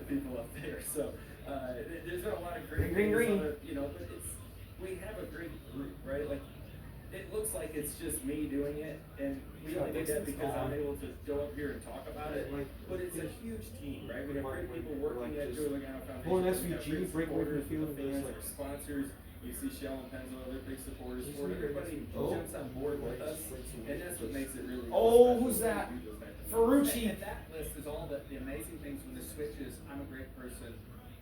people up there. So there's been a lot of great green. you know, but we have a great group, right? Like it looks like it's just me doing it, and we only do that because I'm able to go up here and talk about it. But it's a huge team, right? We have great people working at Joey Logano Foundation. Well, SVG, break away from the field, our sponsors. You see Shell and Penzo, they're big supporters for it. Everybody jumps on board with us, and that's what makes it really. Oh, who's that? Ferrucci. And that list is all the amazing things when the switch is, I'm a great person.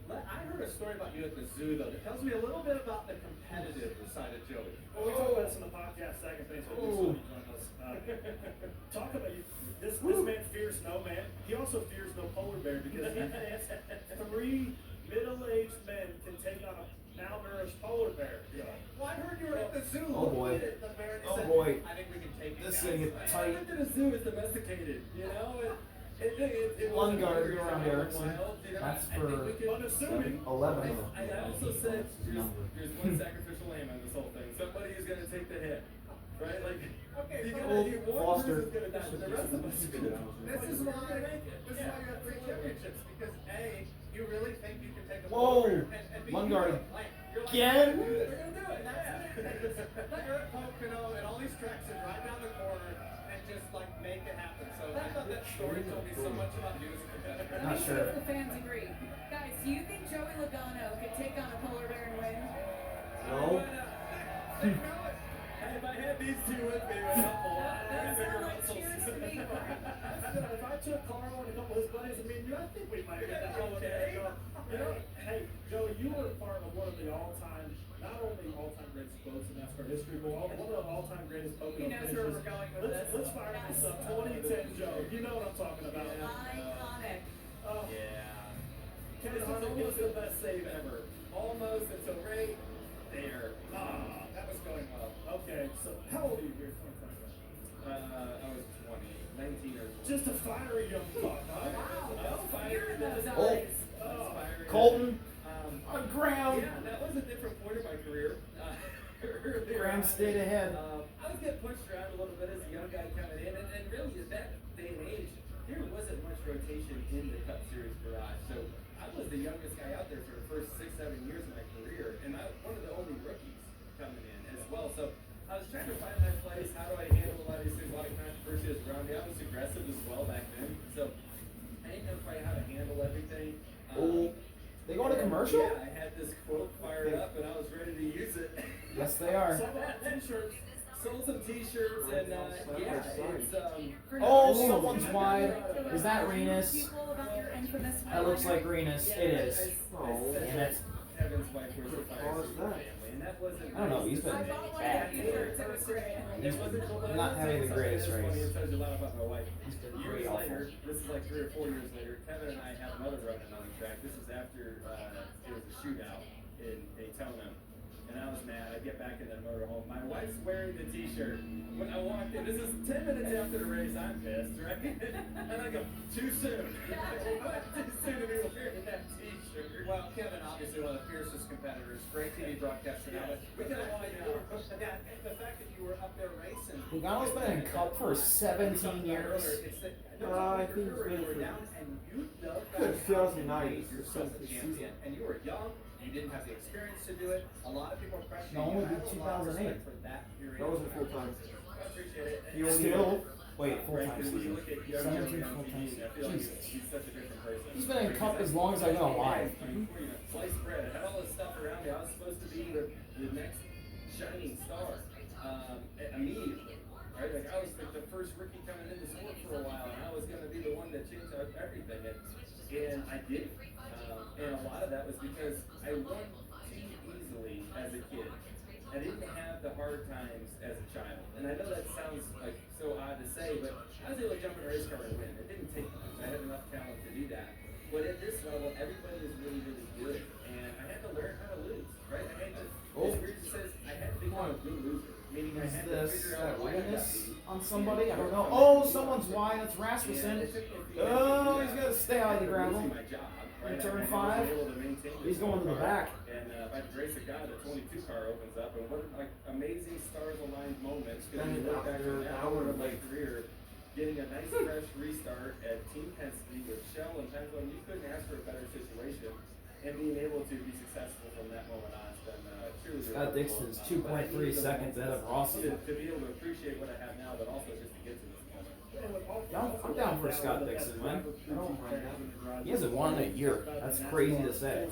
I heard a story about you at the zoo, though, that tells me a little bit about the competitive side of Joey. Well, we talk about this in the podcast second. Thanks for joining us. Talk about you. This man fears no man. He also fears no polar bear because he thinks 3 middle-aged men can take on a malnourished polar bear. Well, I heard you were at the zoo. Oh boy. Oh boy. I think we can take This it. thing is tight. I went to the zoo, it's domesticated, you know? One guard around Erickson. That's for Unassuming. 11. I also said there's one sacrificial lamb on this whole thing. Somebody is going to take the hit, right? Like, Okay, one Foster. person's going to die, but the rest of us are going to die. This is why you have 3 championships, because A, you really think you can take a Whoa! polar bear, and B, One guard. you're like, Again? They're going to do it. You're at Pocono and all these tracks and right down the corner and just like make it happen. So I thought that story told me so much about you as a competitor. Not sure. If the fans agree. Guys, do you think Joey Logano could take on a polar bear and win? No. If I had these two with me, it would help a lot. That sounds like cheers to me. If I took Carl and a couple of his buddies, I mean, I think we might get that polar bear. You know, hey, Joey, you were part of one of the all-time, not only all-time greatest quotes in NASCAR history, but one of the all-time greatest Pocono He knows where finishes. we're going with this. Let's fire this up. 2010 Joe. You know what I'm talking about. Iconic. Oh, Yeah. Kevin This Harvick was the best save ever. Almost until right there. That was going well. Okay, so how old are you here? I was 19 or 20. Just a fiery young buck, huh? Wow, fear in those Oh. eyes. Colton. Graham. Yeah, that was a different point of my career. Graham stayed ahead. I was getting pushed around a little bit as a young guy coming in, and really at that day and age, there wasn't much rotation in the Cup Series garage. So I was the youngest guy out there for the first 6-7 years of my career, and I was one of the only rookies coming in as well. So I was trying to find my place. How do I handle a lot of these things? A lot of controversy around me. I was aggressive as well back then, so I didn't know quite how to handle everything. They going to commercial? Yeah, I had this quote fired up, and I was ready to use it. Yes, they are. T-shirts. Sold some T-shirts, and yeah, it's Oh, someone's wide. Is that Renus? People about your infamous That looks like Renus. It is. Oh, damn it. Kevin's wife wears a fire suit family, and that wasn't. I don't know, he's been I bought one of bad. your t-shirts, it was great. Not having the greatest race. It tells you a lot about my wife. He's been Years pretty awful. later, this is like 3 or 4 years later, Kevin and I have another run-in on the track. This is after it was a shootout in Daytona. And I was mad. I get back in the motorhome. My wife's wearing the T-shirt. When I walked in, this is 10 minutes after the race. I'm pissed, right? And I go, too soon. Too soon to be wearing that T-shirt. Well, Kevin, obviously one of the fiercest competitors, great TV broadcaster now, but we can all the fact that you were up there racing. Logano's been in Cup for 17 years. It's that, I think it's you been were for- down and you dug Good, back 2009 yourself since a the champion, season. and you were young. You didn't have the experience to do it. A lot of people are questioning. No, you. it would be I have a lot of 2008. respect for that period. That wasn't full time. I appreciate it. You only Still, wait, full Right, time 'cause when you season. look at young 17 Joey on full TV, time. I feel like Jesus. he's such a different person. He's been in Cup as long as I've been alive. Sliced bread. I had all this stuff around me. I was supposed to be the next shining star immediately. Right? Like I was like the first rookie coming into sport for a while, and I was going to be the one that changed everything. And I did. And a lot of that was because I won too easily as a kid. I didn't have the hard times as a child. And I know that sounds like so odd to say, but I was able to jump in a race car and win. It didn't take much. I had enough talent to do that. But at this level, everybody was really, really good. And I had to learn how to lose, right? I had to, as weird as it says, I had to become a good loser. Meaning I Is had to this figure out why I got Renus beat. on somebody? I don't know. Oh, someone's wide. That's Rasmussen. Oh, he's got to stay out of the gravel. My job, right? Turn I 5. wasn't able to maintain He's this going to the car. back. And by the grace of God, the 22 car opens up, and what like amazing stars aligned moments. Because you look back on that hour of my career, getting a nice fresh restart at Team Penske with Shell and Penzo, and you couldn't ask for a better situation. and being able to be successful from that moment on, it's been truly Scott Dixon's 2.3 seconds ahead of Rossi. to be able to appreciate what I have now, but also just to get to this moment. I'm down for Scott Dixon, man. He hasn't won in a year. That's crazy to say.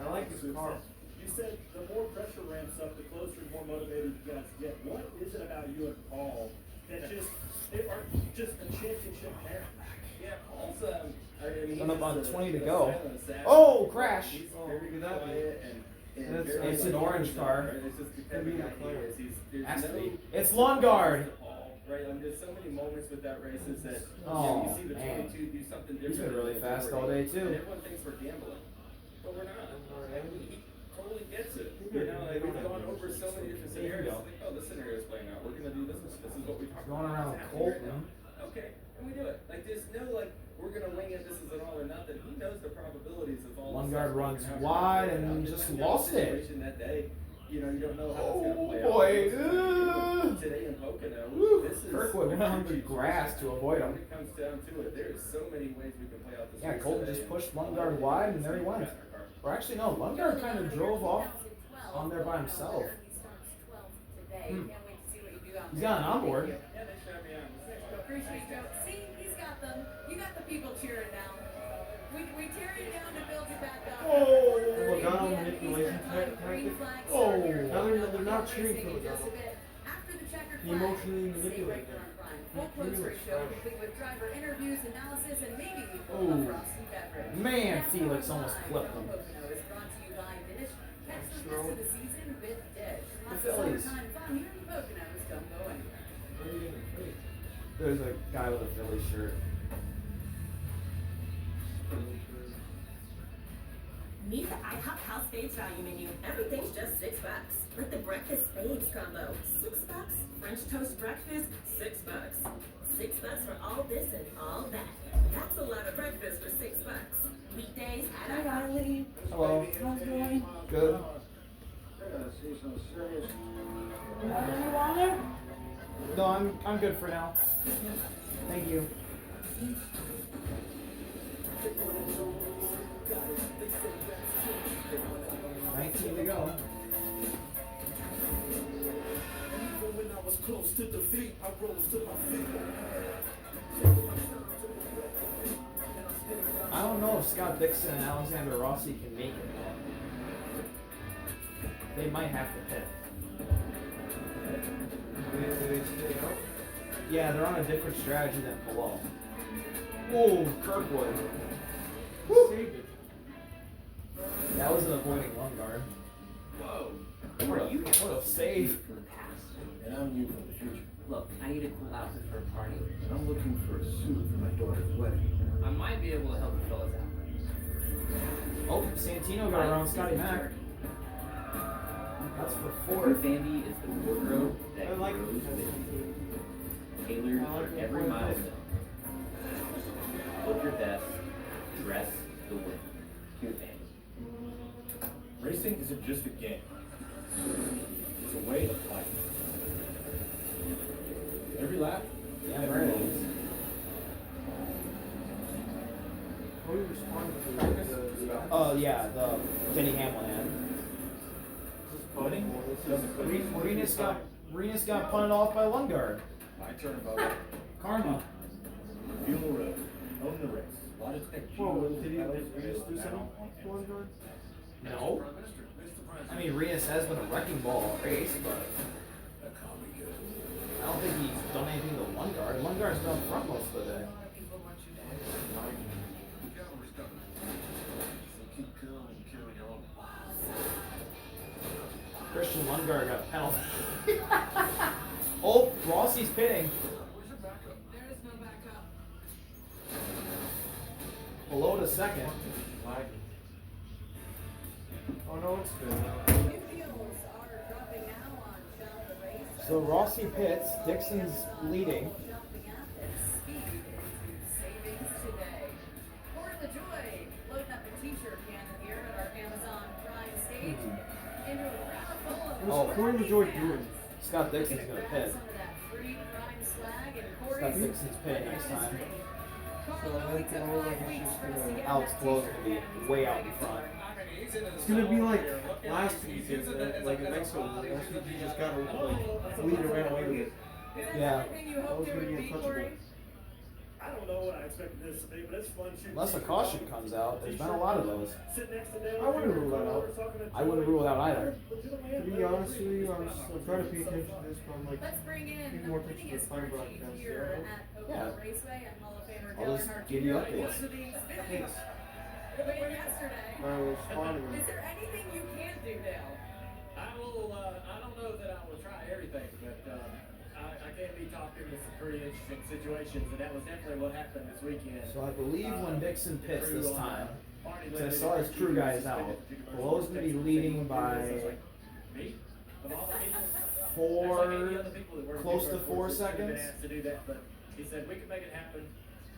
I like his car. You said the more pressure ramps up, the closer and more motivated you guys get. What is it about you and Paul that are just a championship pair? Yeah, Paul's I mean, Coming up on he's 20 to the go. silent assassin. Oh, crash. He's very quiet and It's- very, it's an like, orange car. right? It's just depending on who he is. There's Has to no be. It's Lundgaard. Paul, right? There's so many moments with that race is that Oh, you see the man. 22 do something different. He's been really than fast 40, all day, too. And everyone thinks we're gambling, but we're not. He totally gets it. You know, like we've gone over so many different scenarios. Like, oh, this scenario is playing out. We're gonna do this. This is what we talked Going about. around It's happening right Colton. now. Okay, and we do it. Like there's no like we're gonna wing it. This is an all or nothing. He knows the probabilities of all. Lundgaard the runs stuff wide and and how just you know, lost it. situation that day. You know, you don't know how it's Oh, gonna play boy. out. Today in Pocono, Woo. this is Kirkwood went on the grass to avoid him. When it comes down to it, there's so many ways we can play out this Yeah, race Colton today, just and pushed a lot of Lundgaard it wide, is and there he we went. got in our car. Or actually, no, Lundgaard kind of drove off on there by himself. Hmm. He's got an onboard. Yeah, they should have me on. Appreciate you. See, he's got them. You got the people cheering now. We tear you down to build you back up. Oh, 4:30 Logano p.m. manipulation Eastern Time, tactic. green flag Oh. start here at Now Pocono. they're not Racing cheering for in just Logano. a bit. After the checkered He flag, emotionally stay manipulated right there on Prime. Full He post was race show, fresh. complete with driver interviews, analysis, and maybe a Oh. frosty beverage. Man, That's Felix Live almost flipped from him. Pocono is brought to you by Dish. Catch the throw. rest of the season with Dish. Lots of Phillies. summertime fun here in Pocono. Don't go anywhere. There's a guy with a Philly shirt. Meet the IHOP House Faves value menu. Everything's just $6. Like the breakfast faves combo, $6. French toast breakfast, $6. $6 for all this and all that. That's a lot of breakfast for $6. Weekdays at IHOP. Hello. Good. No, I'm good for now. Thank you. $19 to go. When I was close to defeat, I rose to my feet. I don't know if Scott Dixon and Alexander Rossi can make it. They might have to pit. Yeah, they're on a different strategy than Palou. Oh, Kirkwood. Woo. That was an avoiding Lundgaard. Whoa. What a save. For the past. And I'm you for the future. Look, I need a cool outfit for a party. And I'm looking for a suit for my daughter's wedding. I might be able to help the fellas out. Oh, Santino got around Scotty Mack. That's for Ford fourth. Fandy is the wardrobe that I like grows it. with you. Tailored I like for it. every milestone. Look your best, dress the win. Two things. Racing isn't just a game. It's a way of life. Every lap, Yeah, every right. moment. Yeah, the Denny Hamlin. Putting Renus got punted off by Lundgaard. My turn, Bubba. Karma. Feel the road. Own the race. Logitech G. Did he do something? No. I mean, Renus has been a wrecking ball all race, but I don't think he's done anything to Lundgaard. Lundgaard's been up front most of the day. Christian Lundgaard got a penalty. Oh, Rossi's pitting. There is no backup. Below to second. Oh no, it's good. Midfields are dropping now on Shop the Race. So Rossi pits. Dixon's leading. Jumping up at speed into savings today. Pour the joy. Loading up a t-shirt cannon here at our Amazon Prime stage. Into a crowd full of Oh, Pouring the Joy doing? Scott Dixon's gonna pit. Some of that free Prime swag and Scott Dixon's pitting next time. Carl, it only took 5 weeks for us to get Alex that Palou t-shirt gonna again. be way out in front. It's gonna be like last week, like the next one. Last week you just gotta lead and ran away with it. Is that Yeah. everything you That hoped was it gonna would be be, untouchable. Corey? I don't know what I expected this to be, but it's fun shooting. Unless a caution comes out, there's been a lot of those. Sit next to Deni. I wouldn't rule that out. I wouldn't rule it out either. To be honest with you, I'm trying to pay attention to this, but I'm like, Let's bring in pay the more winning attention to the time Espargette broadcast. here Yeah. at Oakville Yeah. Raceway and Hall of Famer I'll Dale just Earnhardt give you Jr. updates. What's the Xfinity win yesterday? I was spawning Is them. there anything you can't do, Dale? I will. I don't know that I will try everything, but I can be talked into some pretty interesting situations, and that was definitely what happened this weekend. So I believe when Dixon pits this time, so I saw his crew guys out, Palou's gonna be leading by Me? Of all the people, four, there's like 80 other people that work close here to for 4 us that could've been seconds. asked to do that, but he said we can make it happen.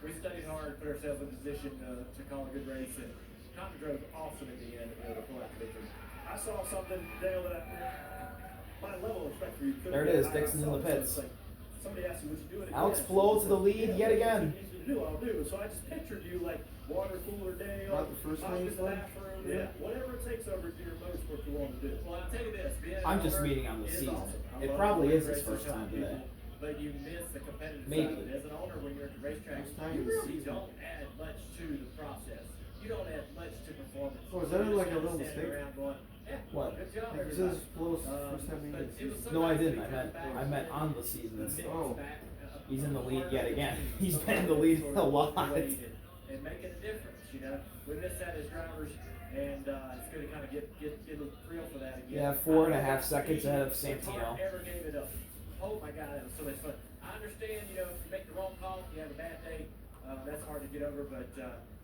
We studied hard, put ourselves in a position to call a good race, and Connor drove awesome in the end to be able to pull out the victory. I saw something, Dale, that my level of respect for you. couldn't There it be is, higher. Dixon's in the So it's pits. like, somebody asked you, would you do it again? Alex Palou to the lead yet again. If you do, I'll do. So I just pictured you like water cooler Dale. Not the first pop time in he's the done? bathroom, Yeah. whatever it takes over to your motorsport you want to do. Well, I'll tell you this. Being an I'm just owner meeting on the is season. awesome. I It love probably when is his races first help time people, today. But you miss the competitive Maybe. side of it. As an owner, when you're at the racetrack, First time you in the really season. don't add much to the process. You don't add much to performance. Oh, is that You're just like a kinda little standing mistake? around going, yeah, What? good job, Like, everybody. this is Palou's first time But in it was the so No, I nice to didn't. be coming back I meant and on the season. mix Oh. back, He's in the lead part yet of the again. team, He's sort been in of the lead sort a of lot. weight and making a difference. You know, we missed that as drivers, and it's good to kind of get a thrill for that again. Yeah, 4.5 I seconds ahead of if Santino. Hart ever gave it up. Oh my God, it was so much fun. I understand, you know, if you make the wrong call, you have a bad day. That's hard to get over, but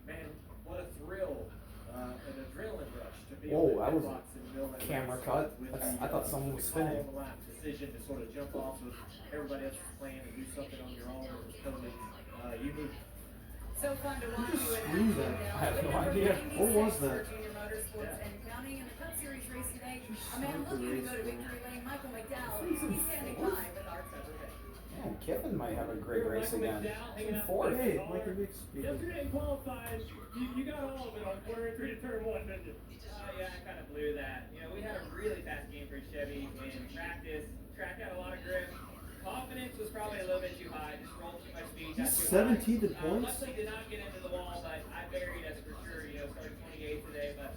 man, what a thrill, an adrenaline rush to be Whoa, on that was a box in the middle of that camera race cut. with That's- I thought someone was the call spinning. on the line decision to sort of jump off with everybody else's plan and do something on your own. It was totally unique. So fun to watch you in screamed action, that. Dale. I have With no number idea. 96 What was for that? Junior Motorsports and counting in the Cup Series race today. A man Start the looking to race, go to bro. victory lane, Michael McDowell. He's standing by with our Trevor Vick. Man, Kiffin might have a great race again. He's in fourth. Hey, Michael Vick's speaking. Yesterday in qualifying, you got all of it on corner 3 to turn 1, didn't you? Yeah, I kind of blew that. You know, we had a really fast game for Chevy in practice. Track had a lot of grip. Confidence was probably a little bit too high. Just rolled too much speed. got He's too high. 17th in points? Luckily did not get into the wall, but I buried us for sure. You know, started 28 today, but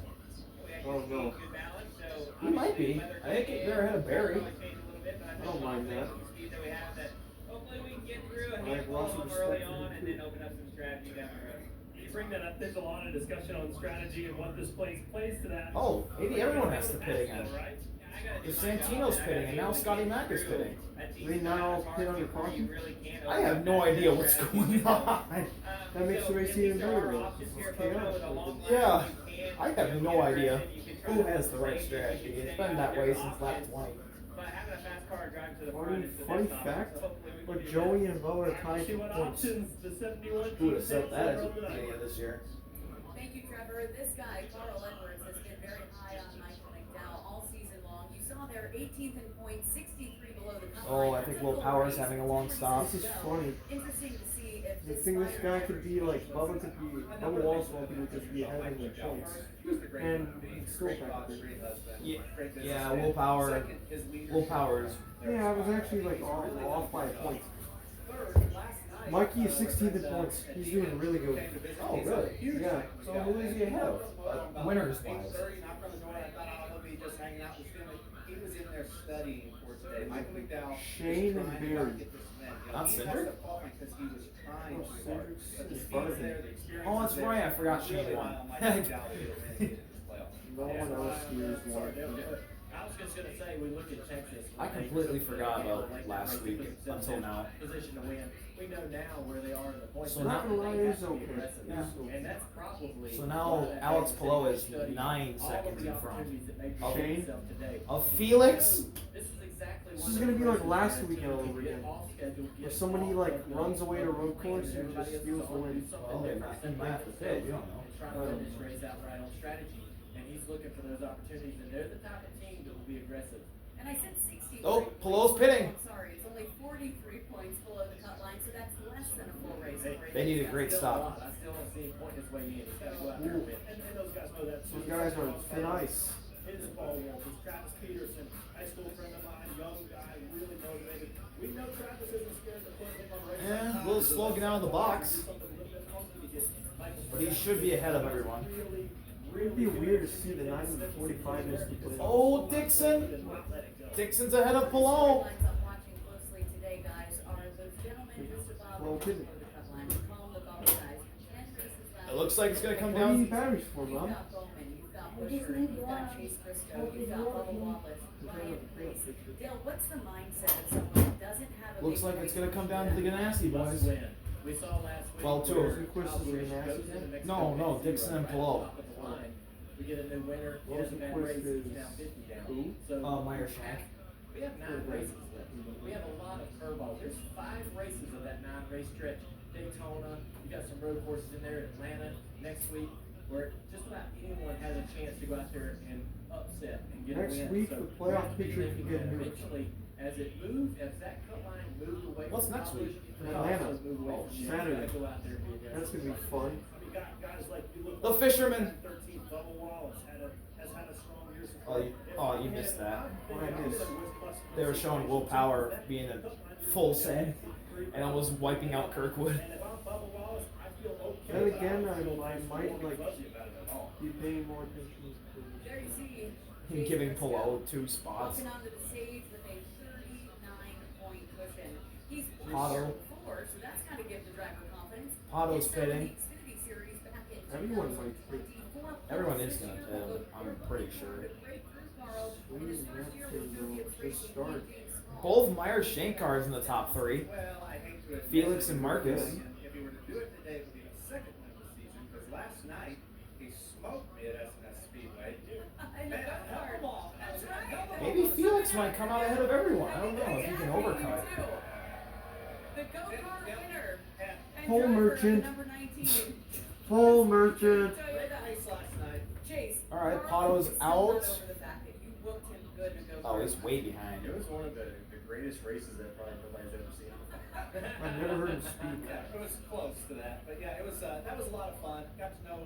we actually Oh, no. good balance. So He might be. weather I think came they're ahead of Barry. probably changed a little bit, but I I don't mind that. with the speed that we have, that hopefully we can get through a I have handful lots of of them early respect for on him, and too. then open up some strategy down the road. You bring that up, there's a lot of discussion on strategy and what this plays to that. Oh, maybe everyone has to pit again. Right? Yeah, I gotta do If my job, Santino's and I pitting, gotta and be now able to Scotty get Mack is through pitting. a decent They now amount of cars pit on your before parking? you really can I open have up no that idea what's strategy. going on. That makes the race at least even there are better. options here, It's Poco, chaos. with a long line Yeah, you can, I you have know, no get idea around it, you can try who to has the right range, you strategy. can It's stay been out that there way since lap offense. 20. But having a fast car drive to the Funny, front is the funny best option. fact, So hopefully we can but do Joey that. and Bo are tied See for what points. options the 71 Who would have said team that at takes the over beginning of this year? Thank you, Trevor. This guy, Carl Edwards, has been very high on Michael McDowell all season long. You saw there 18th in points, 63 below the cut Oh, line. I think That's a Will full Power's race. having a long stop. This is funny. Interesting to see if The this thing this guy rider could be like, Bubba could be, Bubba Wallace could be ahead of him in points. And it's still back there. Yeah, Will Power. Will Power's. Yeah, I was actually like off by a point. Mikey is 16th in points. He's doing really good. Oh, really? Yeah. So who is he ahead of? Winners wise. Knocked on the door, I thought, oh, he'll be just hanging out with him. He was in there studying for today. Michael McDowell. Shane and Barry. Not He Cindric? has to call me because he was trying Oh, to start. Cindric's But the in speed's front of him. there, the experience Oh, is that's there. right. I forgot Really Shane won. while Michael McDowell will win this playoff. No one else here is Sorry, one. I was just gonna say, we look at Texas. I completely forgot about last week until now. Position to win. We know now where they are in the points. So Not now- gonna lie, They have it's to be okay. aggressive. It's okay. And that's probably. So now why that Alex Texas Palou is study 9 all of seconds the in front. opportunities that may Of- present itself today. Of Felix? This is exactly This one is of gonna the be like races last where weekend all over get again. off schedule, If get somebody off like of runs away to road plan, course and and everybody just else steals is the on, win. do something Well, different, nothing separate math to themselves, fit, you don't know. and try to win this race outright on strategy. And he's looking for those opportunities, and they're the type of team that will be aggressive. And I said 63 Oh, points. Palou's pitting. Oh, sorry, it's only 43 points below the cut line, so that's less than a full race. Hey, for They need a great stop. I still don't see him point his way in. He's got to go out there and win. And those guys know that. Those guys are thin ice. His ball wolves, Travis Peterson, high school friend of mine, young guy, really motivated. We know Travis isn't scared to put him on race. Yeah, a little slow getting out of the box. But he should be ahead of everyone. It'd be weird to see the 9:45 miss the play. Oh, Dixon! Dixon's ahead of Palou. Lines I'm watching closely today, guys, are those gentlemen just above Well, the didn't- cut line. We call them the bubble guys. 10 races left. It looks like it's gonna come What do you need down. batteries for, You've Mom? got Bowman, you've got Busher, you've got Chase Briscoe, you've got Bubba Wallace, Ryan Reese. Dale, what's the mindset of someone that doesn't have a Looks big like it's race gonna come down to the lead? Ganassi Must boys. win. We saw last week. Well, two of where them. Quist Kyle is Busch Ganassi goes into then? Mexico No, no, at Dixon and right Palou. top of the line. We get a new winner. He Well, hasn't been Quist raced. is He's now 50 down. who? So Meyer Shank. we have 9 races left. We have a lot of curveballs. There's 5 races of that 9-race stretch. Daytona. You got some road courses in there. Atlanta next week, where just about anyone has a chance to go out there and upset and get Next a win. week, So the we playoff have to be picture thinking could get that moved. eventually, as that cut line moves away What's from next Kyle week? Busch, it Atlanta. also move away from you. You Saturday. gotta go out there and be aggressive. That's gonna be fun. I mean, guys like you look. The Fisherman. 13, Bubba Wallace has had a strong year so Oh, far. you missed that. What I missed? They were showing Will Power being a full send and almost wiping out Kirkwood. And if I'm Bubba Wallace, I feel okay. Then again, I might like fuzzy about it at all. be paying more attention to. There you see. Him giving Palou 2 spots. Walking onto the stage with a 39-point cushion. He's pushed Pato. 4, so that's got to give the driver confidence. Pato's It's still in pitting. the Xfinity Series back in Everyone might pit. 2024. Everyone is gonna pit, I'm pretty sure. Great crew, Carl. In his Squeeze first year that with to Williams the Racing, start. he gained small. Both Meyer Shank cars in the top 3. Well, I hate to admit Felix it, and Marcus. If he were to do it today, it would be the second win of the season, because last night, he smoked me at S&S Speedway. In the Man, I held go-kart. them all. That's right. I held them Maybe all. Felix might come out ahead of everyone. I don't know if he can overcut. The go-kart winner. And Pole driver merchant. number 19. Pole merchant. Great race last night. Chase. All right, Carl Pato's is still out. not over the fact that you booked him good in go-kart. Oh, he's way behind. It was one of the greatest races that probably nobody's ever seen. I've never heard him speak. Yeah, it was close to that, but yeah, it was that was a lot of fun. Got to know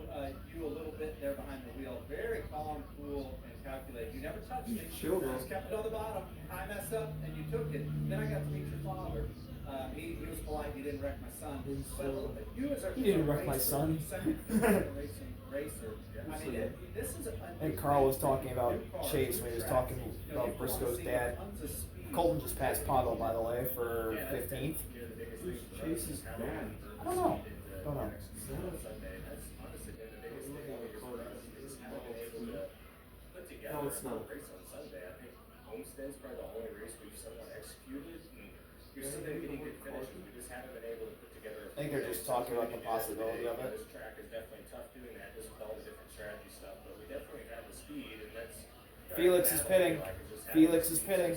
you a little bit there behind the wheel. Very calm, cool, and calculated. You never touched me. Chill, bro. Just kept it on the bottom. I messed up, and you took it. Then I got to meet your father. He was polite. He didn't wreck my son. But you as He didn't wreck my son. Second generation racer. I mean, this is a. And Carl was talking about Chase when he was talking about Briscoe's dad. Colton just passed Pato, by the way, for 15th. Chase is bad. I don't know. Don't know. No, it's not. Homestead's probably the only race we've somewhat executed. And you're still getting good finishes. We just haven't been able to put together. I think they're just talking about the possibility of it. This track is definitely tough doing that, just with all the different strategy stuff. But we definitely have the speed, and that's. Felix is pitting. Felix is pitting.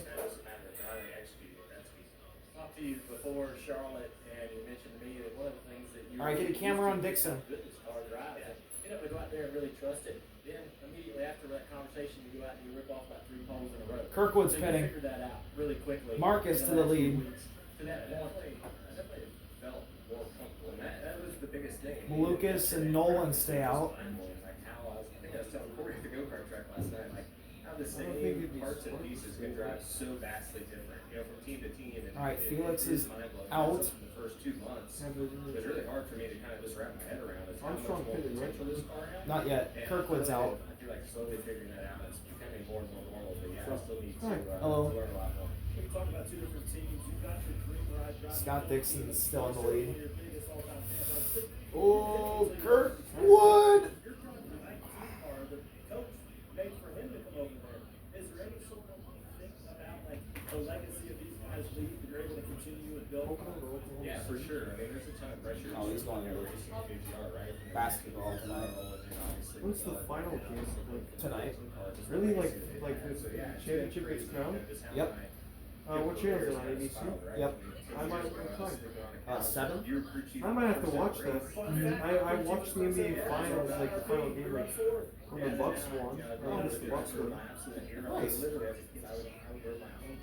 Talked to you before, Charlotte, and you mentioned to me that one of the things that you. All right, get a camera on Dixon. Good this car drives. And you know, to go out there and really trust it. Then immediately after that conversation, you go out and you rip off about 3 poles in a row. Kirkwood's so pitting. You figured that out really quickly. Marcus in to the last lead. few weeks. To that point, I definitely felt more comfortable, and that was the biggest thing. Lucas and Nolan stay out. Like how I think I was telling Corey at the go-kart track last night, like how the I don't think same it'd be parts and smart pieces to can do drive that. so vastly different, you know, from team to team. And All right, it Felix is mind-blowing. out. In the first 2 months, Have it was really hard for me to kind of just wrap my head around is how much Armstrong more pitted, right? potential this car has. Not yet. And Kirkwood's I out. feel like slowly figuring that out. It's becoming more and more normal, but yeah, I still need to, Hi. Hello. to learn a lot more. We talk about 2 different teams. You've got your dream ride driving. Scott Dixon is still in the lead. Your biggest all-time fan. Oh, Kirkwood! You're driving the 19 car that coach made for him to come over there. Is there any sort of thing about like the legacy of these guys leave that you're able to continue and build? Yeah, for sure. I mean, there's a ton of pressure. Oh, he's going there. Racing KTR, right? Basketball tonight. What's the final game? Tonight. Really, like the championship gets crowned? Yep. What channel is it on? ABC? Yep. I might have time. 7? I might have to watch that. I watched the NBA finals, like the final game, like when the Bucks won. I missed the Bucks won. Nice.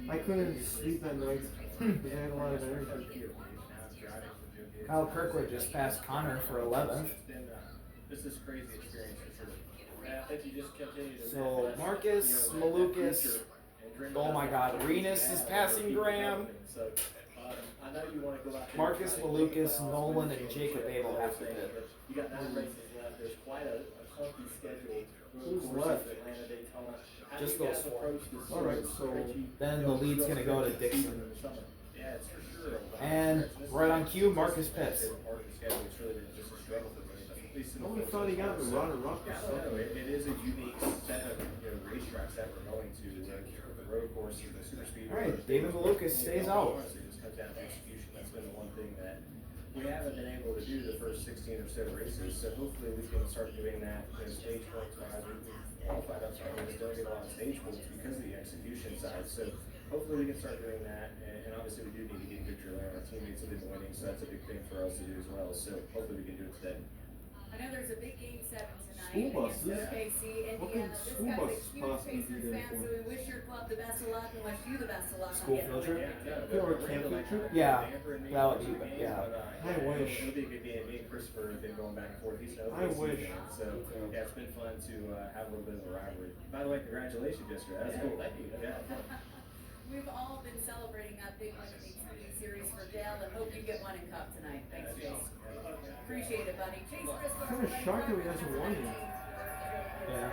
I couldn't sleep at night because I had a lot of energy. Kyle Kirkwood just passed Connor for 11th. It's been this is crazy experience for sure. And I think you just continue to So Marcus, Malukas. Oh my God, Renus is passing Graham. So I know you want to go out there. Marcus, Malukas, Nolan, and Jacob Abel have to bid. You got 9 races left. There's quite a funky schedule. Who's left? Atlanta, Daytona. Just those 4. Alright, so Then the lead's gonna go to Dixon. Yeah, it's for sure. And right on cue, Marcus Pitts. It's really been just a struggle for me. At least in I only thought he got the runner-up or Yeah, something. no, it is a unique set of racetracks that we're going to. The road courses, the super speed. All right, David Malukas stays out. Honestly, it just comes down to execution. That's been the one thing that we haven't been able to do the first 16 or so races. So hopefully we can start doing that. Stage points wise, we qualified up front. We still get a lot of stage points because of the execution side. So hopefully we can start doing that. And obviously we do need to get good drill. Our teammates have been winning, so that's a big thing for us to do as well. So hopefully we can do it today. I know there's a big game 7 tonight School against buses? OKC, What Indiana. could This school guy's a buses huge possibly be Pacers there fan, for? so we wish your club the best of luck and wish you the best of luck. School on field getting trip? Yeah, or a camp trip? Yeah, that would be, yeah. I wish. It'll be a good game. Me and Christopher have been going back and forth. He's I wish. So yeah, it's been fun to have a little bit of a rivalry. By the way, congratulations yesterday. That's cool. Thank you. Yeah. We've all been celebrating that big one in the Xfinity Series for Dale and hope you get one in Cup tonight. Thanks, Chase. Appreciate it, buddy. Chase Briscoe. Kinda shocked that he hasn't won yet. Yeah.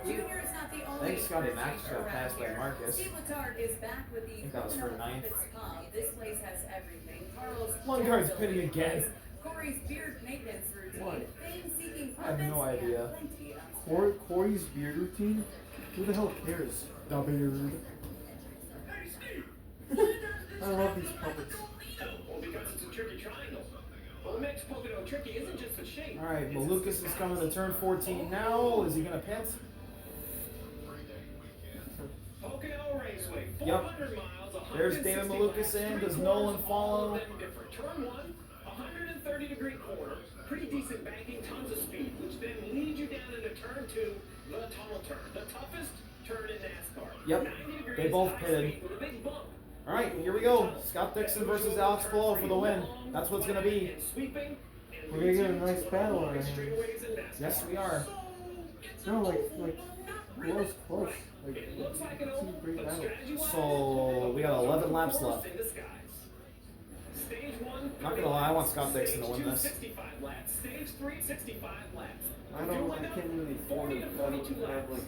Junior is not the only. I think Scotty Max got passed by Marcus. Steve Letard is back with the think that was for Pocono 9th. Puppets Pub. This place has everything. Carlos Lundgaard's Jr. pitting again. Corey's beard maintenance routine. What? Fame-seeking I have no puppets, idea. and plenty of Corey's beard routine? Who the hell cares? The beard. I love these puppets. Well, because it's a tricky triangle. Well, what makes Pocono tricky isn't just the shape. All right, Malukas is coming to turn 14 now. Is he gonna pit? Pocono Raceway, Yep. 400 miles, There's David Malukas in. Does Nolan follow? Turn 1, 130-degree corner, pretty decent banking, tons of speed, which then leads you down into turn 2, the tunnel turn, the toughest turn in NASCAR. Yep, 90 degrees, they both high pitted. speed with a big bump. All right, here we go. Scott Dixon versus Alex Palou for the win. That's what it's gonna be. We're gonna get a nice battle on our hands. Yes, we are. No, close. Like, it's a great battle. So we got 11 laps left. Stage 1, Not gonna lie, I want Scott Dixon to win this. 65 laps. Stage 3, 65 laps. I can't really form it. I don't have like,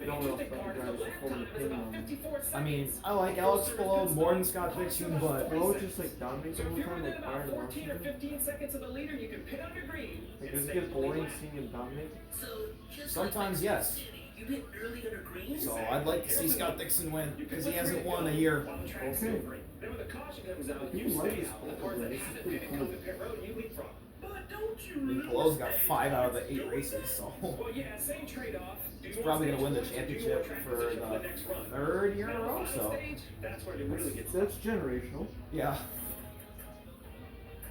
no one else but the guys to form an opinion on it. I mean, I like Alex Palou more than Scott Dixon, but Well, it's just like dominates So the if whole you're time, within like about Byron 14 or Washington. 15 seconds of the leader, you can pit under green. Like, does it get boring seeing him dominate? sometimes yes. You hit early under green? So I'd like to see Scott Dixon win because he hasn't won a year. Okay. Then when the caution comes out, You you like stay this out. whole The cars that thing. This is haven't pretty pitted cool. come to pit road and you leapfrog. But don't you I mean, realize Palou's got that 5 out of the 8 races, so Well, yeah, same trade-off. Do you he's want probably gonna stage win the points or do you championship want track for position for the next run? 3rd year in a Now, the row. final So stage, that's where it really gets That's generational. yeah.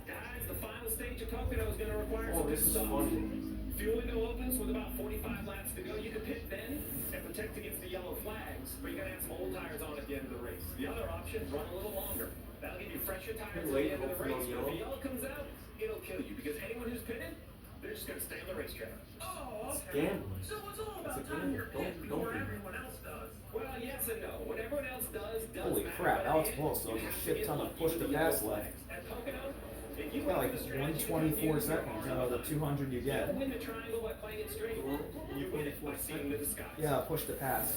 Guys, the final stage of Pocono is going to require Oh, some this good is stuff. fun. Fuel window opens with about 45 laps to go. You can pit then and protect against the yellow flags, but you got to have some old tires on at the end of the race. The other option, run a little longer. That'll give you fresher tires at Late the end of the open on race. But yellow. if the yellow comes out, it'll kill you because anyone who's pitted, they're just going to stay on the racetrack. Oh, okay. Gambling. So it's all It's about a timing your gamble. pit Don't before be. everyone else does. Well, yes and no. What everyone else does Holy matter. crap, But Alex in Palou the still end, has a you shit have to ton get of push to lucky pass with the left. At Pocono, if you He's got went like with a strategy to 124 confuse seconds the out of the cars, 200 you you get. win the triangle by playing it straight. You win it by seeing the skies. Yeah, push to pass.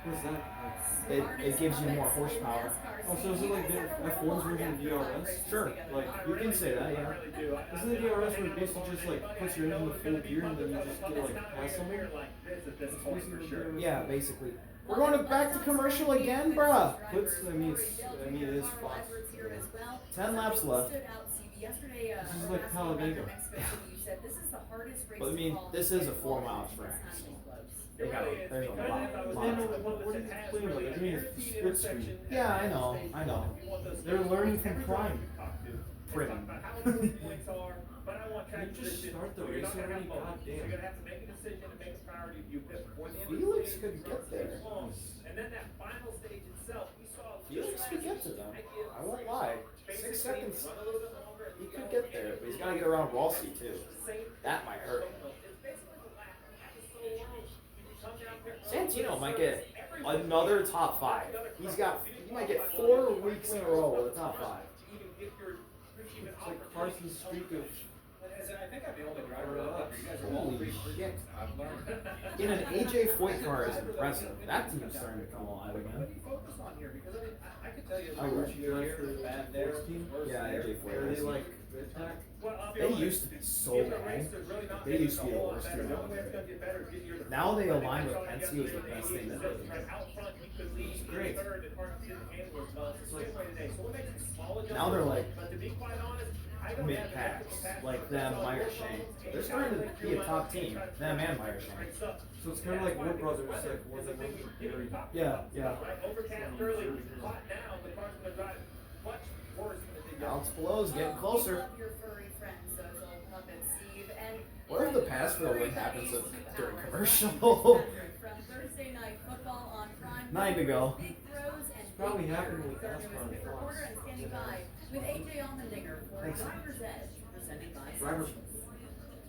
What's that? It gives you more horsepower. Oh, so is it like the F1's version of DRS? Sure. Like, You can say that, yeah. isn't the DRS where it basically just like puts your engine to full gear and then you just get like past someone? This point for sure. Yeah, basically. We're going back to commercial again, bruh. Puts, I mean, it is fast. 10 laps left. This is like Talladega. But I mean, this is a 4-mile track. They got there's a lot What are you complaining about? They're doing a split screen. Yeah, I know. They're learning from Prime. Pretty. But I want track Can you just position, start the so you're race not gonna have already? both. God So damn. you're gonna have to make a decision and make a priority. You pit before the end of the Felix stage, could or get there. stage long. And then that final stage itself, we saw Felix could get to them. I won't lie. 6 seconds. Run a little bit longer and gotta get around Rossi too. That might hurt. Santino might get another top 5. He might get 4 weeks in a row with a top 5. It's like Carson's streak of. I think I'm the only driver out there. You guys are all Holy shit. I've learned. In an AJ Foyt car is impressive. That team's starting to come alive What again. do you focus on here? Because I mean, I could tell you I the would. worst year here was bad there. worse Yeah, there. AJ Foyt. Are they like attack? They used to be so bad. They used to be the worst team out there. Now they align with Penske was the best thing that they did. It's great. Now Now they're like but to be quite honest, I don't mid have the packs, technical like them, Meyer Shank. They're starting to be a top team. Them and Meyer Shank. So it's kind of like Wood Brothers, like one that went very. Yeah, yeah. Overcast early, hot now, the car's gonna drive much worse than they did. Alex Palou's getting closer. Love your furry friends, those old puppets, Steve. And What if the pass for the win happens during commercial? From Thursday night football on prime. 9 to go. Big throws and Probably big happened yards. with Our NASCAR newest and reporter and standing by with AJ Allmendinger for Thanks. Driver's Edge, presented by Drivers.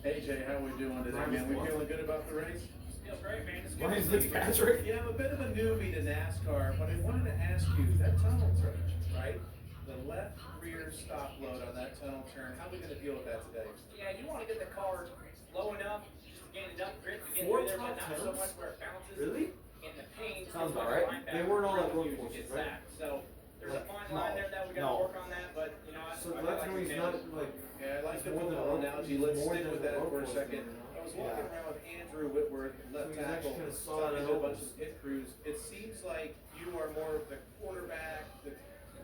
AJ, how we doing today, man? We feeling good about the race? Feels great, man. Just Ryan give us a- Fitzpatrick. Yeah, I'm a bit of a newbie to NASCAR, but I wanted to ask you, that tunnel turn, right? The left rear stop load on that tunnel turn, how are we gonna deal with that today? Yeah, you want to get the car low enough, just to gain enough grip to get 4 through there, but top not so tens? much where it bounces. Really? In the paint. Sounds about right. They weren't all at road courses, Get right? sacked. So there's a fine No. line there that we got to No. work on that, but you know, So I that's like why he's to not nail it. like. Yeah, I like it's the more than football a road analogy, course. let's It's more stick than with a that road for a course second. than, I was yeah. walking around with Andrew Whitworth, left So he's tackle, actually kinda saw talking it to a out. bunch of pit crews. It seems like you are more of the quarterback, the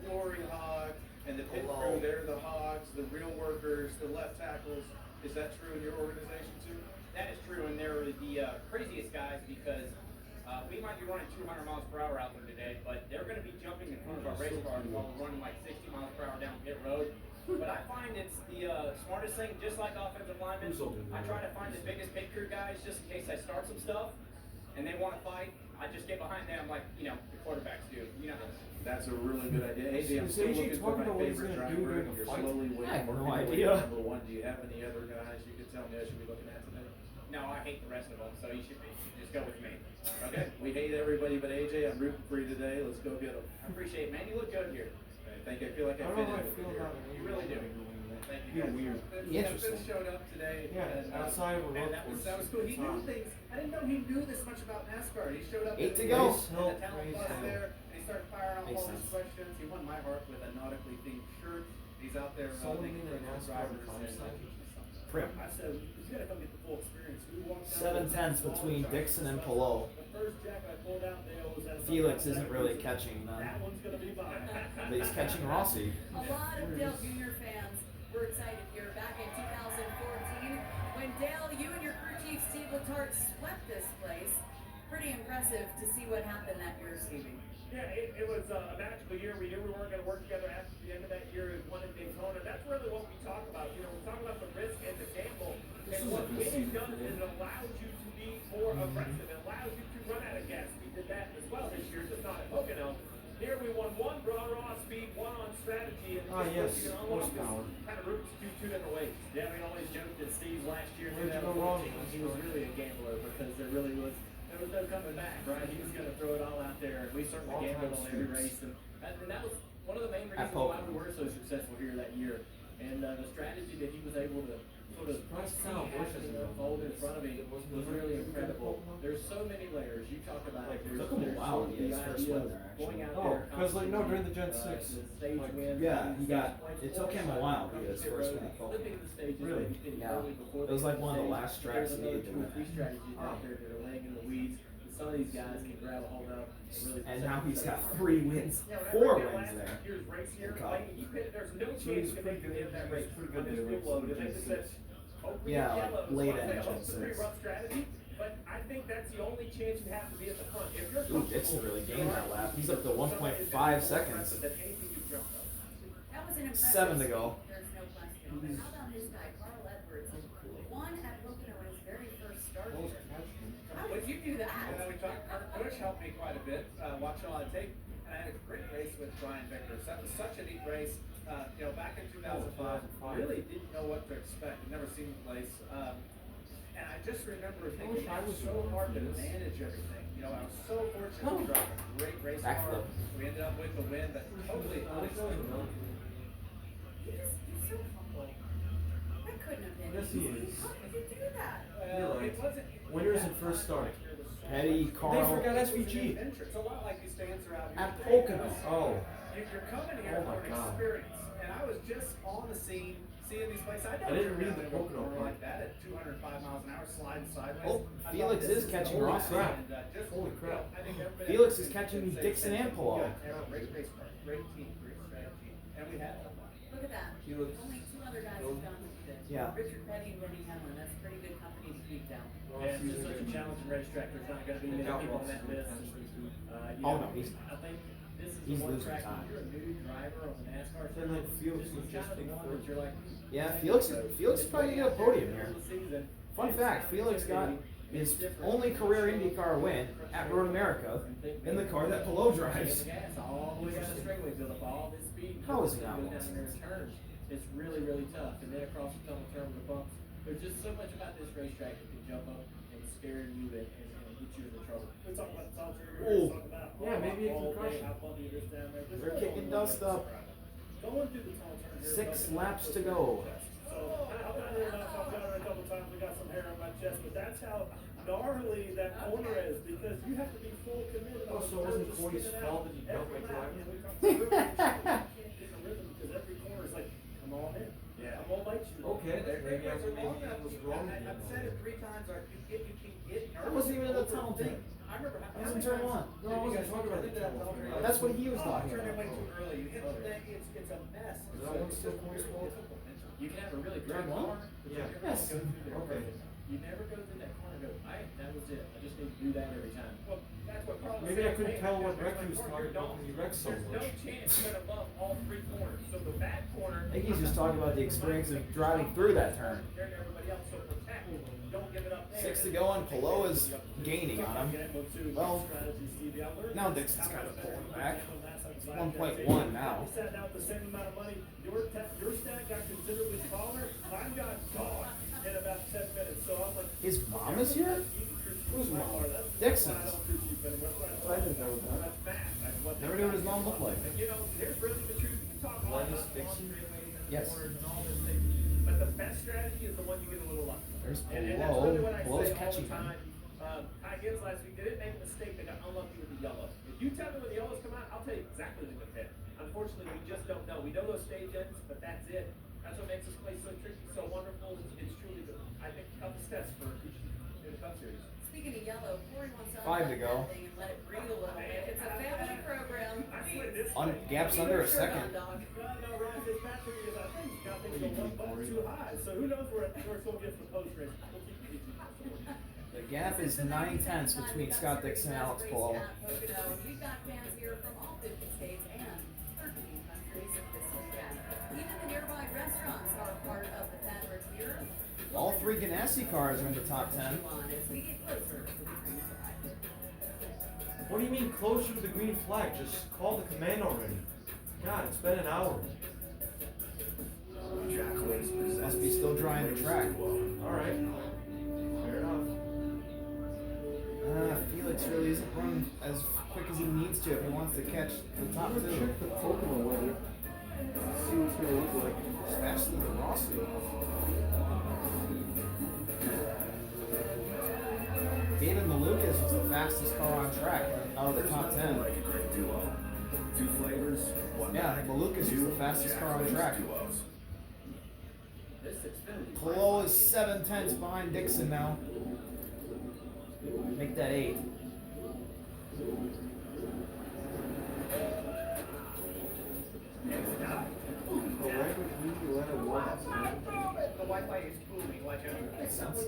glory hog, and the pit crew, they're the hogs, the real workers, the left tackles. Is that true in your organization too? That is true, and they're the craziest guys because we might be running 200 miles per hour out there today, but they're going to be jumping in front of our race cars while we're running like 60 miles per hour down pit road. But I find it's the smartest thing, just like offensive linemen. I try to find the biggest pit crew guys just in case I start some stuff and they want to fight. I just get behind them like, you know, the quarterbacks do. You know, That's a really good idea. AJ, I'm Is still AJ looking for talking my about what he's favorite gonna do driver. during a You're fight? slowly I winning. have no working your way idea. to number one. Do you have any other guys you could tell me I should be looking at today? no, I hate the rest of them, so you should just go with me. Okay, we hate everybody but AJ. I'm rooting for you today. Let's go get him. I appreciate it, man. You look good here. I think I feel like I I don't fit know how in I feel over about here. it. You really do. Thank you. Feel guys. weird. Interesting. Fitz showed up today. Yeah, and, outside of a road and that was course. cool. He It's knew not. things. I didn't know he knew this much about NASCAR. He showed up. 8 at to the go. race, Help, and the talent race bus help. there. And he started firing off Makes all these sense. questions. He won my heart with a nautically themed shirt. He's out there Someone making in a friends with NASCAR drivers car and style? Prim. I said, you gotta come get the full experience. We walked down 7/10 between Dixon and Palou. The first jacket I pulled out, Dale was at. Felix isn't really catching That them, one's gonna be mine. but he's catching Rossi. A lot of Dale Jr. fans were excited here back in 2014 when Dale, you and your crew chief Steve Letarte swept this place. Pretty impressive to see what happened that year, Stevie. Yeah, it was a magical year. We knew we weren't going to work together after the end of that year. We won in Daytona. That's really what we talk about. You know, we talk about the risk and the gamble. This And is what a good winning season does for is him. it allows you to be more aggressive. It allows you to run out of gas. We did that as well this year, just not at Pocono. Here we won one raw speed, one on strategy, and Yes, you can unlock this horsepower. kind of route to two different ways. Yeah, we always joked that Steve last year, Where'd you go wrong? he was really a gambler because there was no coming back, right? He was gonna throw it all out there, and we certainly All gambled time on every streaks. race, and that was one of the main At reasons why Pocono. we were so successful here that year. And the strategy that he was able to sort of Surprised see how Busch happen isn't unfold in front of him It wasn't was really really good incredible. Pocono. There's so many layers. You talk about it. It took him a There's while to sort of get his the first idea win of there, going actually. out Oh, there 'cause, like, no, during the Gen constantly, 6, the stage like, wins, Yeah, these he got. points, It took him a while to get his pit first road, win at flipping Pocono. the stages Really? maybe Yeah. early before It was the like one of the stage. last tracks There's he another needed to 2 or win 3 at. strategies out there that are laying in the weeds. And some of these guys can grab a hold of and really. And protect now he's got themselves. 3 wins, Yeah, when I 4 look at wins last there. year's race here, Cup. like, there's no So chance he's you can pretty make good. it in that He's race. pretty On good this there new with load. some And they just said, Gen hopefully Yeah, it's like yellow. late So I engine hope it's a pretty six. rough strategy, but I think that's the only chance you have to be at the front. If you're Ooh, Dixon really gained that lap. He's up to 1.5 seconds. That was an impressive. 7 to go. There's no question. But how about this guy, Carl Edwards? Won at Pocono in his very first start Almost here. catch him. How did you do that? Yeah, we talked. Coach helped me quite a bit. Watching a lot of tape, and I had a great race with Brian Vickers. That was such a neat race. back in 2005, really didn't know what to expect. I'd never seen the place. And I just remember thinking it was so hard to manage everything. I was so fortunate to drive a great race car. Backflip. We ended up with the win, but totally unexpected. He's so humble. That couldn't have been Yes, he easy. is. How could you do that? You're right. It wasn't. Winners at first start. Petty, They Carl. forgot It's SVG. a lot like these fans are out here. At today. Pocono. Oh. You're coming here Oh my for an God. experience, and I was just on the scene, seeing these places. I didn't read the Pocono corner part. like that at 205 miles an hour, sliding sideways. Oh, I Felix thought, this is catching holy Rossi. crap. And, Holy crap. I think everybody Felix else is can catching say Dixon and Palou. Great race car, great team, great strategy, and we had it. Look at that. Felix. Only two other guys have done this. Yeah. Richard Petty and Denny Hamlin. That's pretty good company to keep down. Yeah, it's just such a challenging racetrack. There's not going to be many people on that list. Oh, no, he's not. I think this is He's the one losing track time. if you're a new driver on the NASCAR Then, like, Felix this was is just kind of big the one for- that you're like, Yeah, Felix is probably gonna get a podium here. season. Fun fact, Felix got his only career IndyCar win at Road America in the car that Palou drives. Gas all the way down the straightaway, build up all this speed. How is he not Go winning? down there in turns. It's really, really tough. And then across the tunnel turn with the bumps. There's just so much about this racetrack that can jump up and scare you and get you into trouble. We talk about the solitary Ooh. talk about Yeah, maybe it can all crush day, him. how bumpy it is down there. There's They're no kicking one dust that's up. Going through the tunnel turn here. 6 laps to go. So, I've been here enough, I've got it a couple times, I got some hair on my chest, but that's how gnarly that corner is, because you have to be full committed. Oh, so it wasn't Cody's fault that he jumped like that? Getting a rhythm, because every corner is like, come on in. Yeah. I'm gonna bite you. Okay, maybe It's a long I enough. was wrong. I've said it 3 times. You can get nervous. That wasn't even in the over tunnel things. turn. I remember how That was in turn 1. No, I wasn't talking about the tunnel turn. That's what he was Oh, talking turned it way about. too early. You hit the thing. It's a mess. Is that one still Cody's fault? You can have a really great Turn one? car. but you Yeah. never Yes. go through there. Okay. You never go through that corner and go, that was it. I just need to do that every time. Well, that's what Carl was Maybe I saying. couldn't Hey, tell what there's wreck my he was corner. talking about when he wrecked so There's no much. chance you're gonna love all 3 corners. So the back corner. I think he's just talking about the experience of driving through that turn. Compared to everybody else, so protect. Don't give it up there. 6 to go, and Palou is gaining on him. Well, now Dixon's kind of pulling back. 1.1 now. We sat out the same amount of money. Your stat got considerably smaller. Mine got gone in about 10 minutes. So I was like, His mom is here? Whose mom? Dixon's. I didn't know that. Never knew what his mom looked like. You know, here's really the truth. You can talk all Linus about Dixon? Yes. corners and all those things, but the best strategy is the one you get a little lucky. There's And that's really what I Palou's say all catching the him. time. Ty Gibbs last week, they didn't make a mistake. They got unlucky with the yellow. If you tell me when the yellows come out, I'll tell you exactly when to hit. Unfortunately, we just don't know. We know those stage ends, but that's it. That's what makes this place so tricky, so wonderful. It's truly good. I think toughest test for in the Cup Series. Speaking of yellow, Corey wants to 5 to unlock go. that thing and let it breathe a little bit. It's a family program. I slid this Gaps under a second. Dog. No, Ryan Fitzpatrick is, I think, got things a one button too high. So who knows where it's going to get for the post race. We'll keep it easy. The gap is 9/10 between Scott Dixon and Alex Palou. We've got fans here from all 50 states and 13 countries this weekend. Even the nearby restaurants are part of the fabric here. All 3 Ganassi cars are in the top 10. As we get closer to the green flag. What do you mean closer to the green flag? Just call the command already. God, it's been an hour. Must be still drying the track. Alright. Fair enough. Felix really isn't running as quick as he needs to if he wants to catch the top 2. Check the Pocono weather. See what it's gonna look like. It's faster than Rossi. David Malukas was the fastest car on track out of the top 10. Two flavors, one Yeah, Malukas was the fastest car on track. This Xfinity. Palou is 7/10 behind Dixon now. Make that 8. Correct with me, you let it walk. The Wi-Fi is booming. Watch out. Makes sense.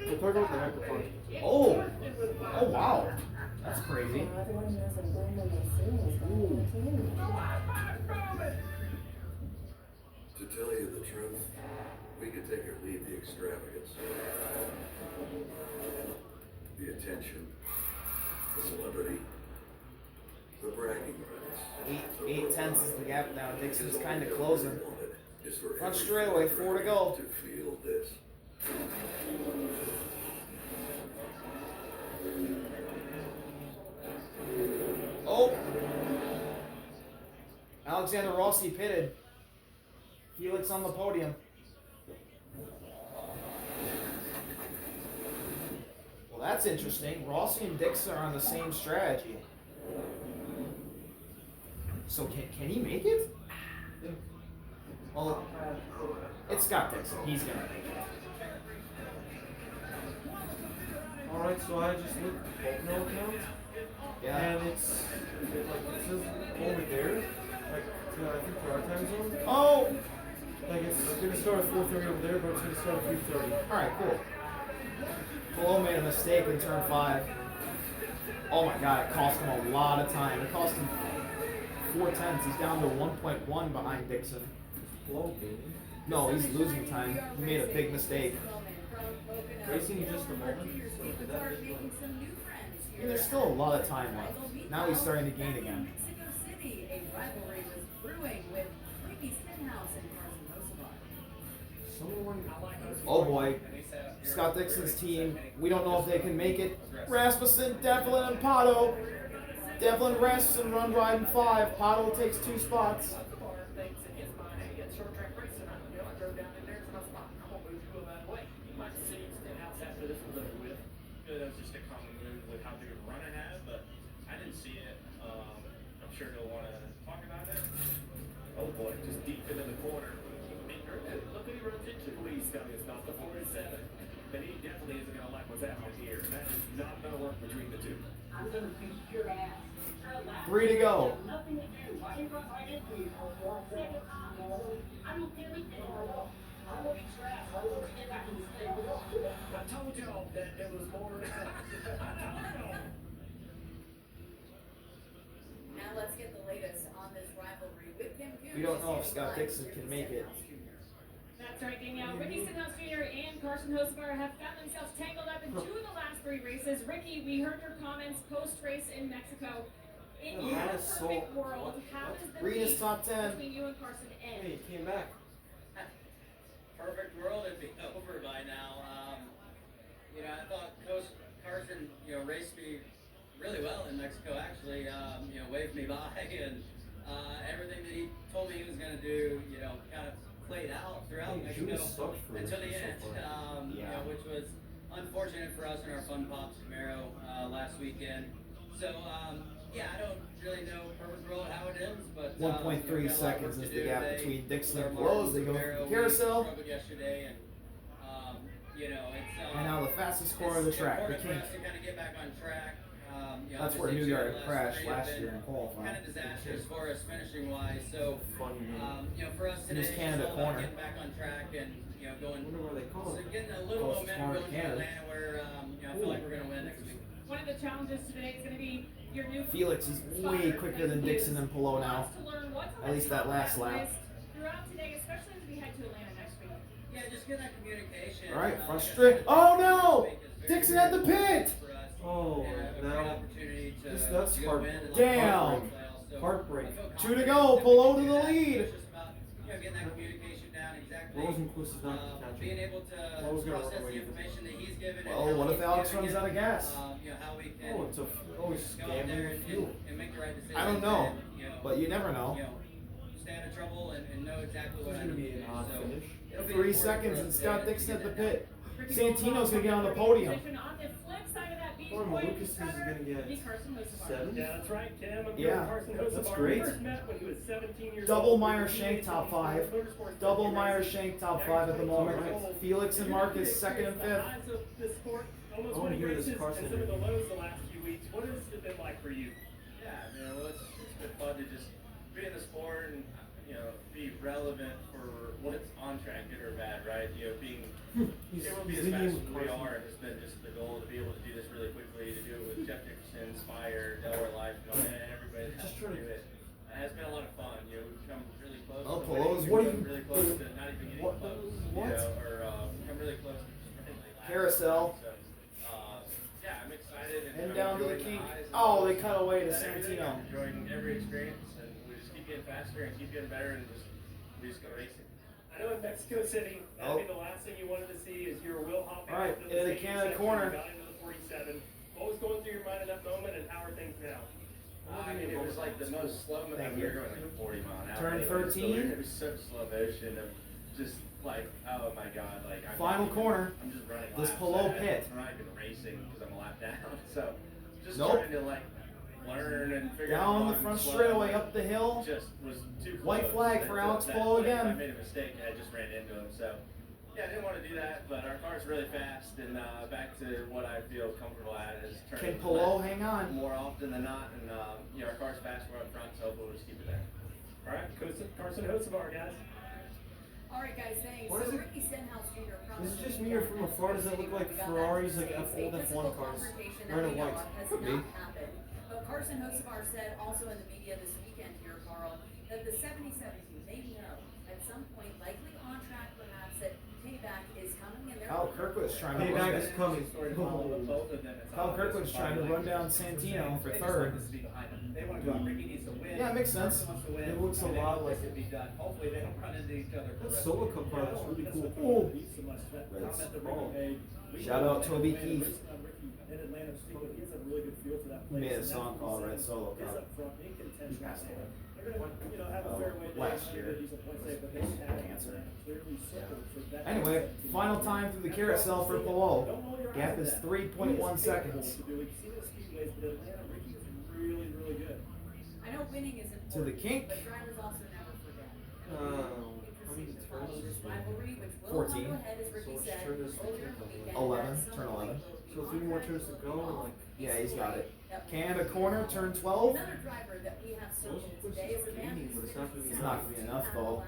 We'll talk about the microphone. Oh! Oh wow! That's crazy. To tell you the truth, we could take or leave the extravagance. The attention, the celebrity, the bragging rights. Eight tenths is the gap now. Dixon's kind of closing. Is for Front every straightaway, fighter 4 to go. To feel this. Oh! Alexander Rossi pitted. Felix on the podium. Well, that's interesting. Rossi and Dixon are on the same strategy. So can he make it? Well, it's Scott Dixon. He's gonna make it. Alright, so I just looked at no account. Yeah. And it says over there, like I think for our time zone. Oh! Like it's gonna start at 4:30 over there, but it's gonna start at 3:30. Alright, cool. Palou made a mistake in turn 5. Oh my god, it cost him a lot of time. It cost him 4 tenths. He's down to 1.1 behind Dixon. Low, baby. No, he's losing time. He made a big mistake. Racing just a moment. So did that make one? I mean, there's still a lot of time left. Now he's starting to gain again. Mexico City, a rivalry was brewing with Ricky Stenhouse and Carson Hocevar. Someone. Oh boy. Scott Dixon's team, we don't know if they can make it. Rasmussen, Devlin, and Pato. Devlin, Rasmussen run riding 5. Pato takes 2 spots. That was just a common move with how big of a run I had, but I didn't see it. I'm sure he'll want to talk about it. Oh boy, just deep into the corner. Look what he runs into. Please tell me it's not the 47. Then he definitely isn't going to like what's happening here. That is not going to work between the two. I'm going to beat your ass. 3 to go. Nothing to do. Why did I get to you for 1 second? I don't care anything. I will beat your ass. I will get back in the state. I told y'all that there was more. Now let's get the latest on this rivalry with Kim Coon. We don't know if Scott Dixon can make it. That's right, Danielle. Ricky Stenhouse Jr. and Carson Hocevar have found themselves tangled up in 2 of the last 3 races. Ricky, we heard your comments post-race in Mexico. In your perfect world, how does the Reed is race top 10. between you and Carson end? Hey, he came back. Perfect world, it'd be over by now. I thought Coach Carson, raced me really well in Mexico. Actually, waved me by, and everything that he told me he was going to do, kind of played out throughout Mexico until the end. Which was unfortunate for us in our Fun Pops Camaro last weekend. So, I don't really know perfect world how it ends, but 1.3 seconds is the gap between Dixon and Palou as they go Camaro, from carousel. we struggled yesterday, and it's And now the fastest core of the track, the important for kink. us to kind of get back on track. That's where obviously, Newgard last crashed three last have year been in qualifying. Kind of disastrous for us finishing wise. So, for us In today, his it's Canada all about corner. getting back on track and going. Wonder why they call it. So getting a little Closest momentum corner going in to Canada. Atlanta, where I feel like we're going to win next week. One of the challenges today is going to be your new Felix is way quicker than Dixon and Palou now. Lots to learn. What's on At least that last lap. list throughout today, especially as we head to Atlanta next week. Yeah, just get that communication. All right, like I frustrated. said, Oh no! this week is very, Dixon at the very pit! important for us. Oh, And a great now. opportunity to That's go heart- win and Damn. So Heartbreak. I feel 2 to confident go, that we Palou can to do the that. lead. It's just about getting that communication down exactly. Rosenquist is not catching. Being able to Lowe's gonna process run away the with it. information that he's given. Well, and how what if he's Alex giving runs it, out of gas? How we can Oh, it's always go out there scamming fuel. and make the right decision. I don't know, but you never know. Stay out of trouble and know exactly what It's I gonna need be to an do. odd So finish. it'll be 3 important seconds for and us Scott to Dixon at the get that pit. Ricky Santino's gonna get on the Palou podium. position. On the flip side of that beach Norman point, Lucas is Trevor, gonna get be Carson Hocevar. 7. Yeah, that's right, Kim. I'm Yeah, Carson Hocevar. that's great. We first met when he was 17 years Double old. Meyer We Shank raced top in 5. motorsports Double racing. Meyer Shank top 5 at the moment. Felix and Marcus second and fifth. Almost I wanna winning hear this races Carson and some of the lows the last few weeks. What has it been like for you? Yeah, well, it's been fun to just be in the sport and, be relevant for what's on track, good or bad, right? Being He's able to be as leading fast with as we Carson. are has been just the goal to be able to do this really quickly, to do it with Jeff Dickerson, Spire, Delaware Life, and everybody that has Just to try to- do it. It has been a lot of fun. We've come really close. Oh, to Palou's winning. what We've do you- come really close to not even getting what- close. what? Or come really close to just friendly last Carousel. time. So, I'm excited. excited and Heading I'm down to the enjoying kink. highs and Oh, they lows cut away to and everything. Santino. I'm enjoying every experience, and we just keep getting faster and keep getting better, and we just go racing. I know in Mexico City, that'd be Oh. the last thing you wanted to see is your Will hopping. All right, into into the safety Canada section, corner. you got into the 47. What was going through your mind in that moment, and how are things now? I mean, it was like the most slow motion. Thank We you. were going like 40 mile an hour. Turn anyways, but 13. It was such slow motion of just like, oh my god, like I'm Final not even- corner. I'm just running This laps. Palou I'm pit. not even racing because I'm a lap down. So just Nope. trying to like learn and figure out. Down the what front I'm slow. straightaway, up the hill. Just was too close. White flag for That- Alex that, Palou like, again. If I made a mistake, I just ran into him. So yeah, I didn't want to do that, but our car's really fast, and back to what I feel comfortable at is turning Can Palou left hang on? more often than not, and you know, our car's fast, we're up front, so we'll just keep it there. All right, Carson Hocevar, guys. All right, guys, thanks. What is So it? Ricky Stenhouse Jr. This is just me, or from afar, does it look like Ferraris, like old F1 cars? Red and white. Could be. But Carson Hocevar said also in the media this weekend here, Carl, that the 70-17, they know at some point, likely on track perhaps, that payback is coming, and they're Kyle Kirkwood's trying to Payback run is coming. Story to follow, but both of them, it's Kyle obvious Kirkwood's the trying to body run down language is the Santino same. for They just third. want this to be behind them. They want to go. Ricky needs to win. Yeah, it makes sense. Carson wants to win. It looks a and they lot want like this to be done. Hopefully they don't run into each other. for That the rest solo of the cup year. car is really cool. Ooh. So much. That Reds. comment that Ricky made. We Shout know out that to Obi Atlanta, Keith. racing on Ricky in Atlanta, Steve, he has a really good feel for that place. Made a and song that's called what Red he Solo said. Cup. He's up front, in contention. Passed away. They're gonna, you know, have a Oh, fairway day. last Maybe year. a decent point save, but they have Cancer. clearly circled for that. Anyway, final time through the carousel for Palou. Don't roll your eyes Gap at is that. 3.1 He is capable seconds. to do it. You see the speedways, but Atlanta, Ricky is really, really good. I know winning is important. To the kink. But drivers also never forget. How many Interesting to follow turns? this rivalry, which will 14. go ahead, as Ricky So said, sure this earlier in the weekend. 11, that turn some 11. will be So 3 more turns to go, and like, Yeah, he's got it. That will Canada be- corner, turn 12. Another driver that we have circled What's today is a man gaining, who's but it's not gonna be It's not gonna be enough, though.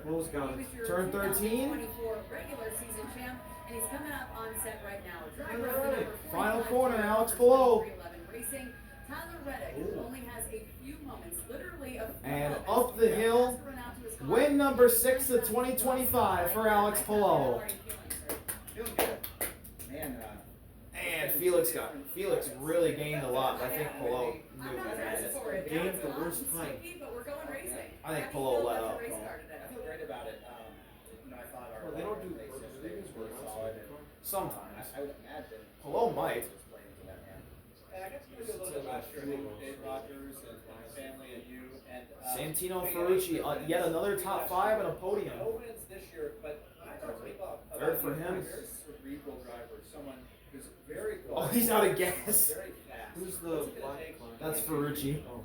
Palou's got it. Turn 13. 24 regular season champ, and he's coming up on set right now. A driver of the Alright, number 45 final corner, car Alex for Palou. 2311 Racing. Tyler Reddick only has a few moments, literally a few And moments up the before he hill, has to run out to his car. win number 6 of 2025 for Alex Palou. How are you feeling, sir? Feeling good. Man, And Felix really gained a lot. I think Palou I'm knew not better. dressed for it. Gained Yeah, it's the hot worst and time. sticky, but we're going racing. I think How do you Palou feel let about up, the race though. car today? I feel great about it. You know, I thought our Well, they don't do race purpose yesterday was things really where solid, and Sometimes. I would imagine. Palou might. Just playing into that, man. And I got to do a little bit last year. I think Dave Rogers and my family and you and Santino hey, Ferrucci, no wins yet another top 5 and a podium. No wins this year, but I talked about Third for you, him. a very cerebral driver, someone who's very Oh, he's out of gas. very fast. Who's the What's it gonna black take? line? That's Ferrucci. Oh.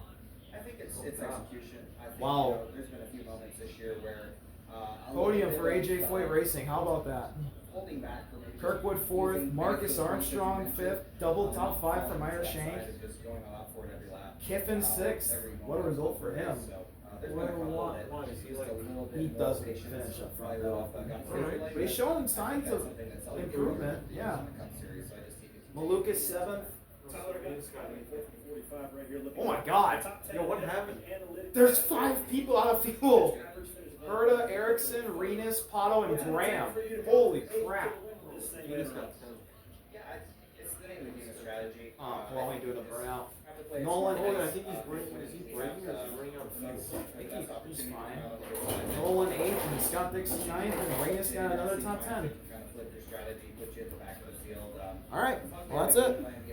I think it's Oh, God. execution. I think, Wow. you know, there's been a few moments this year where a Podium little for bit AJ of, Foyt Racing. How about that? holding back for maybe Kirkwood just 4th, using Marcus benefit of Armstrong points that you 5th, double mentioned, top 5 for falling Meyer to that Shank. side and just going all out for it every lap. Kiffin 6th. Every What a moment result for him. So, there's Why- been a couple why- that why? just He used like- a little bit He more doesn't patience, finish up front, probably though. off the gut Alright. feel But he's like showing that. I think signs that's of something that's always improvement, been yeah. in the Cup Series, so I just think it's- Malukas 7th. Tyler got this guy in 45 right here. Looking Oh my at God. the top 10 Yo, what happened? analytics. There's 5 people out of fuel. Average finish above Herta, Erickson, Renus, Pato, and Graham. Holy crap. This thing He just is- got 10. Yeah, it's the name of the game of strategy. Well, ain't doing a burnout. Have to play it Nolan, smart. oh, I think he's breaking. Is he breaking or is he running out of fuel? I think he's fine. fine. Nolan 8th and Scott Dixon 9th, and Renus got another top 10. Kind of flip your strategy, put you at the back of the field. All right, well, that's it. Playing